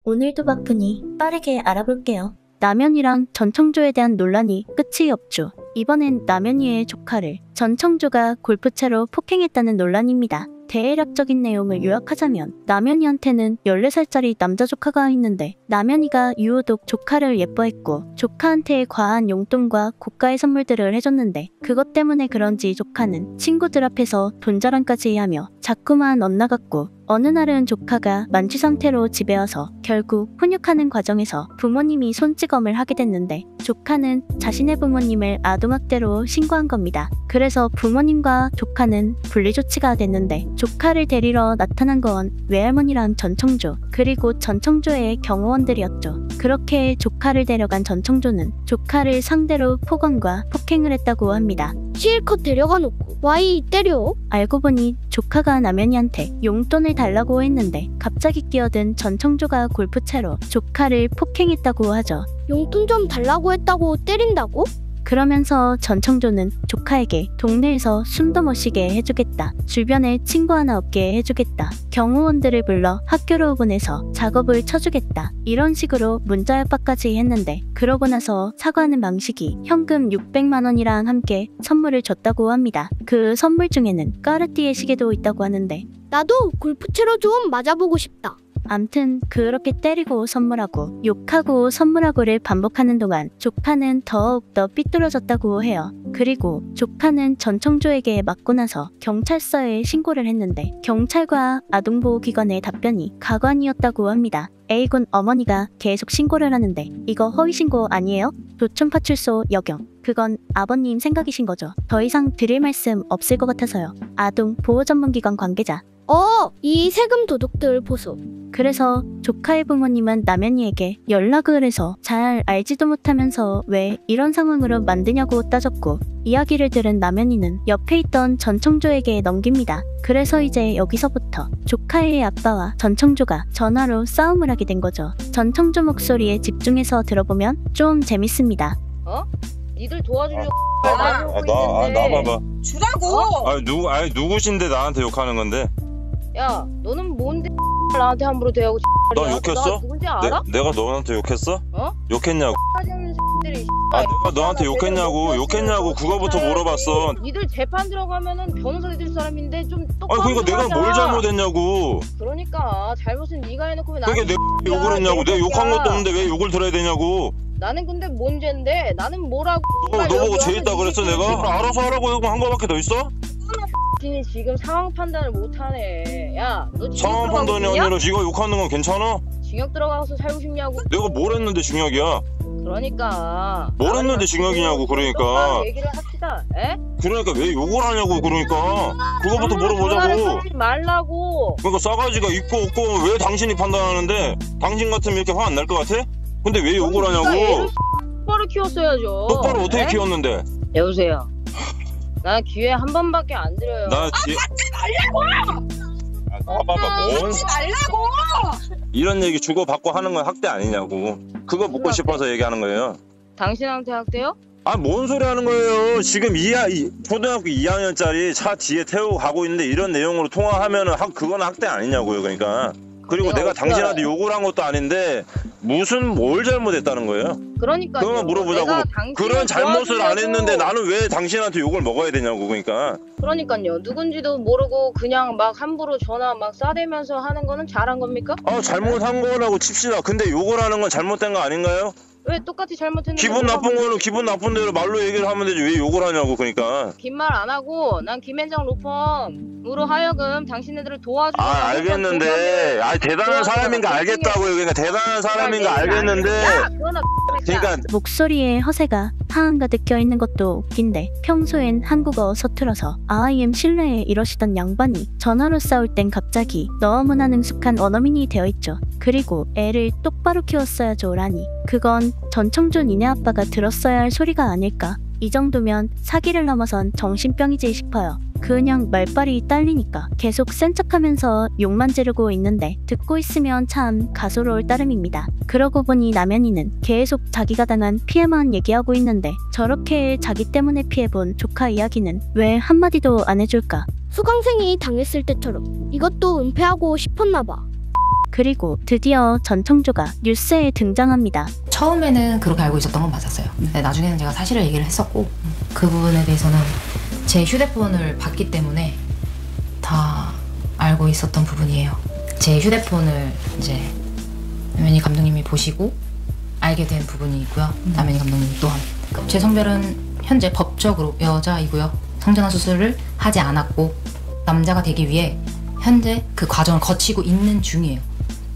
오늘도 바쁘니 빠르게 알아볼게요. 남현이랑 전청조에 대한 논란이 끝이 없죠. 이번엔 남현이의 조카를 전청조가 골프채로 폭행했다는 논란입니다. 대략적인 내용을 요약하자면 남현이한테는 14살짜리 남자 조카가 있는데 남현이가 유호독 조카를 예뻐했고 조카한테 과한 용돈과 고가의 선물들을 해줬는데 그것 때문에 그런지 조카는 친구들 앞에서 돈 자랑까지 하며 자꾸만 엇나갔고 어느 날은 조카가 만취 상태로 집에 와서 결국 훈육하는 과정에서 부모님이 손찌검을 하게 됐는데 조카는 자신의 부모님을 아동학대로 신고한 겁니다. 그래서 부모님과 조카는 분리조치가 됐는데 조카를 데리러 나타난 건 외할머니랑 전청조 그리고 전청조의 경호원들이었죠. 그렇게 조카를 데려간 전청조는 조카를 상대로 폭언과 폭행을 했다고 합니다. 실컷 데려가놓고 와이 때려? 알고 보니 조카가 남현이한테 용돈을 달라고 했는데 갑자기 끼어든 전청조가 골프채로 조카를 폭행했다고 하죠. 용돈 좀 달라고 했다고 때린다고? 그러면서 전청조는 조카에게 동네에서 숨도 못 쉬게 해주겠다. 주변에 친구 하나 없게 해주겠다. 경호원들을 불러 학교로 보내서 작업을 쳐주겠다. 이런 식으로 문자 협박까지 했는데 그러고 나서 사과하는 방식이 현금 600만 원이랑 함께 선물을 줬다고 합니다. 그 선물 중에는 까르띠에 시계도 있다고 하는데 나도 골프채로 좀 맞아보고 싶다. 암튼 그렇게 때리고 선물하고 욕하고 선물하고를 반복하는 동안 조카는 더욱더 삐뚤어졌다고 해요. 그리고 조카는 전청조에게 맞고 나서 경찰서에 신고를 했는데 경찰과 아동보호기관의 답변이 가관이었다고 합니다. A군 어머니가 계속 신고를 하는데 이거 허위신고 아니에요? 조촌파출소 여경. 그건 아버님 생각이신 거죠. 더 이상 드릴 말씀 없을 것 같아서요. 아동보호전문기관 관계자. 이 세금 도둑들 보소. 그래서 조카의 부모님은 남현이에게 연락을 해서 잘 알지도 못하면서 왜 이런 상황으로 만드냐고 따졌고 이야기를 들은 남현이는 옆에 있던 전청조에게 넘깁니다. 그래서 이제 여기서부터 조카의 아빠와 전청조가 전화로 싸움을 하게 된 거죠. 전청조 목소리에 집중해서 들어보면 좀 재밌습니다. 니들 도와주려고 나봐봐. 주라고! 누구신데 나한테 욕하는 건데? 야, 너는 뭔데 나한테 함부로 대하고 너 나 욕했어? 누군지 알아? 내가 너한테 욕했어? 어? 욕했냐고? 하시는 들이 내가 너한테 욕했냐고 그거부터 물어봤어. 니들 재판 들어가면은 변호사 될 사람인데 좀 똑바로 그러니까 내가 뭘 잘못했냐고. 그러니까 잘못은 네가 해놓고 왜 그게 나한테 내가 욕을 했냐고. 내가 욕한 것도 없는데 왜 욕을 들어야 되냐고. 나는 근데 뭔 죄인데 나는 뭐라고 너 보고 죄 있다 그랬어 내가? 알아서 하라고 한 거밖에 더 있어? 이 지금 상황 판단을 못하네. 야, 너 상황 판단이 아니라 네가 욕하는 건 괜찮아? 징역 들어가서 살고 싶냐고. 내가 뭘 했는데 징역이야? 그러니까 뭘 했는데 징역이냐고. 그러니까 얘기를 합시다. 에? 그러니까 왜 욕을 하냐고. 그러니까 그거부터 물어보자고. 말라고. 그러니까 싸가지가 있고 없고 왜 당신이 판단하는데 당신 같으면 이렇게 화 안 날 것 같아? 근데 왜 욕을 하냐고. 똑바로 키웠어야죠. 똑바로 어떻게 에? 키웠는데? 여보세요. 나 기회 한 번밖에 안 드려요. 받지 말라고! 받지 말라고! 이런 얘기 주고받고 하는 건 학대 아니냐고. 그거 묻고 싶어서 얘기하는 거예요. 당신한테 학대요? 뭔 소리 하는 거예요. 지금 초등학교 2학년짜리 차 뒤에 태우고 가고 있는데 이런 내용으로 통화하면은 그건 학대 아니냐고요. 그러니까. 그리고 내가 당신한테 욕을 한 것도 아닌데 뭘 잘못했다는 거예요? 그러니까요. 그거만 물어보자고. 그런 잘못을 안 했는데 나는 왜 당신한테 욕을 먹어야 되냐고. 그러니까요. 누군지도 모르고 그냥 막 함부로 전화 막 싸대면서 하는 거는 잘한 겁니까? 잘못한 거라고 칩시다. 근데 욕을 하는 건 잘못된 거 아닌가요? 왜 똑같이 잘못했는데 기분 나쁜 거는 기분 나쁜 대로 말로 얘기를 하면 되지 왜 욕을 하냐고. 그러니까 긴 말 안 하고 난 김현정 로펌으로 하여금 당신네들을 도와주고 알겠는데 대단한 사람인가 알겠다고요. 그러니까 대단한 사람인가 알겠는데 그러니까 목소리에 허세가 하한가득 껴있는 것도 웃긴데 평소엔 한국어 서툴어서 아이엠 실내에 이러시던 양반이 전화로 싸울 땐 갑자기 너무나 능숙한 원어민이 되어있죠. 그리고 애를 똑바로 키웠어야죠 라니 그건 전청조 니네 아빠가 들었어야 할 소리가 아닐까. 이 정도면 사기를 넘어선 정신병이지 싶어요. 그냥 말빨이 딸리니까 계속 센 척하면서 욕만 지르고 있는데 듣고 있으면 참 가소로울 따름입니다. 그러고 보니 남현이는 계속 자기가 당한 피해만 얘기하고 있는데 저렇게 자기 때문에 피해본 조카 이야기는 왜 한마디도 안 해줄까? 수강생이 당했을 때처럼 이것도 은폐하고 싶었나봐. 그리고 드디어 전청조가 뉴스에 등장합니다. 처음에는 그렇게 알고 있었던 건 맞았어요. 근데 나중에는 제가 사실을 얘기를 했었고 그 부분에 대해서는 제 휴대폰을 봤기 때문에 다 알고 있었던 부분이에요. 제 휴대폰을 이제 남현희 감독님이 보시고 알게 된 부분이 있고요. 남현희 감독님 또한 제 성별은 현재 법적으로 여자이고요. 성전환 수술을 하지 않았고 남자가 되기 위해 현재 그 과정을 거치고 있는 중이에요.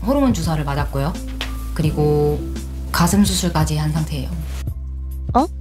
호르몬 주사를 맞았고요. 그리고 가슴 수술까지 한 상태예요.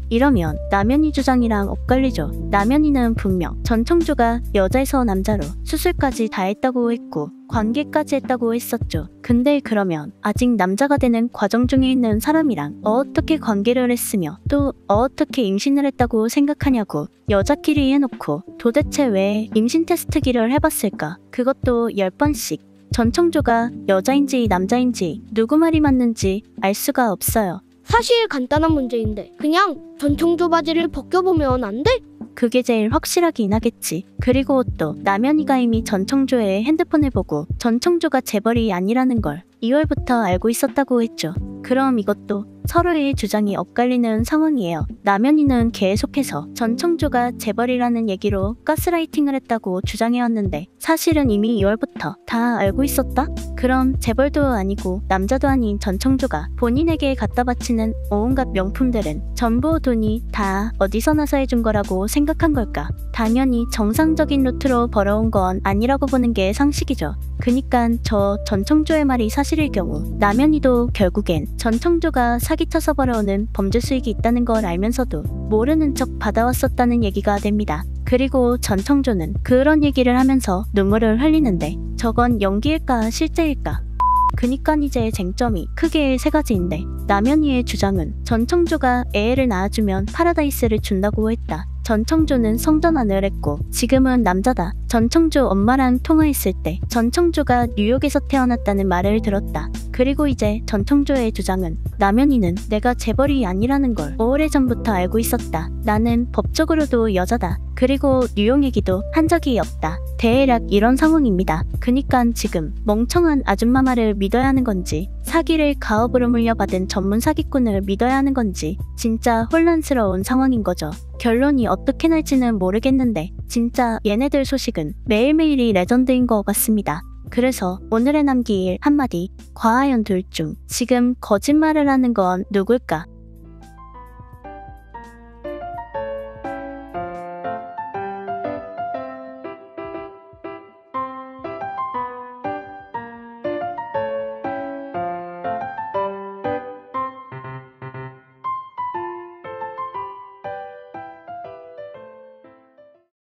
이러면 남현희 주장이랑 엇갈리죠. 남현희는 분명 전청조가 여자에서 남자로 수술까지 다 했다고 했고 관계까지 했다고 했었죠. 근데 그러면 아직 남자가 되는 과정 중에 있는 사람이랑 어떻게 관계를 했으며 또 어떻게 임신을 했다고 생각하냐고. 여자끼리 해놓고 도대체 왜 임신 테스트기를 해봤을까? 그것도 10번씩. 전청조가 여자인지 남자인지 누구 말이 맞는지 알 수가 없어요. 사실 간단한 문제인데 그냥 전청조 바지를 벗겨보면 안 돼? 그게 제일 확실하긴 하겠지. 그리고 또 남현이가 이미 전청조의 핸드폰을 보고 전청조가 재벌이 아니라는 걸 2월부터 알고 있었다고 했죠. 그럼 이것도 서로의 주장이 엇갈리는 상황이에요. 남현이는 계속해서 전청조가 재벌이라는 얘기로 가스라이팅을 했다고 주장해왔는데 사실은 이미 2월부터 다 알고 있었다? 그럼 재벌도 아니고 남자도 아닌 전청조가 본인에게 갖다 바치는 온갖 명품들은 전부 돈이 다 어디서 나서 해준 거라고 생각한 걸까? 당연히 정상적인 루트로 벌어온 건 아니라고 보는 게 상식이죠. 그니깐 저 전청조의 말이 사실일 경우 남현이도 결국엔 전청조가 사기쳐서 벌어오는 범죄 수익이 있다는 걸 알면서도 모르는 척 받아왔었다는 얘기가 됩니다. 그리고 전청조는 그런 얘기를 하면서 눈물을 흘리는데 저건 연기일까 실제일까? 그니깐 이제 쟁점이 크게 세 가지인데 남현이의 주장은 전청조가 애를 낳아주면 파라다이스를 준다고 했다. 전청조는 성전환을 했고 지금은 남자다. 전청조 엄마랑 통화했을 때 전청조가 뉴욕에서 태어났다는 말을 들었다. 그리고 이제 전청조의 주장은 남현이는 내가 재벌이 아니라는 걸 오래전부터 알고 있었다. 나는 법적으로도 여자다. 그리고 뉴욕 얘기도 한 적이 없다. 대략 이런 상황입니다. 그니깐 지금 멍청한 아줌마 말을 믿어야 하는 건지 사기를 가업으로 물려받은 전문 사기꾼을 믿어야 하는 건지 진짜 혼란스러운 상황인 거죠. 결론이 어떻게 날지는 모르겠는데 진짜 얘네들 소식은 매일매일이 레전드인 것 같습니다. 그래서 오늘의 남길 한마디. 과하연 둘 중 지금 거짓말을 하는 건 누굴까?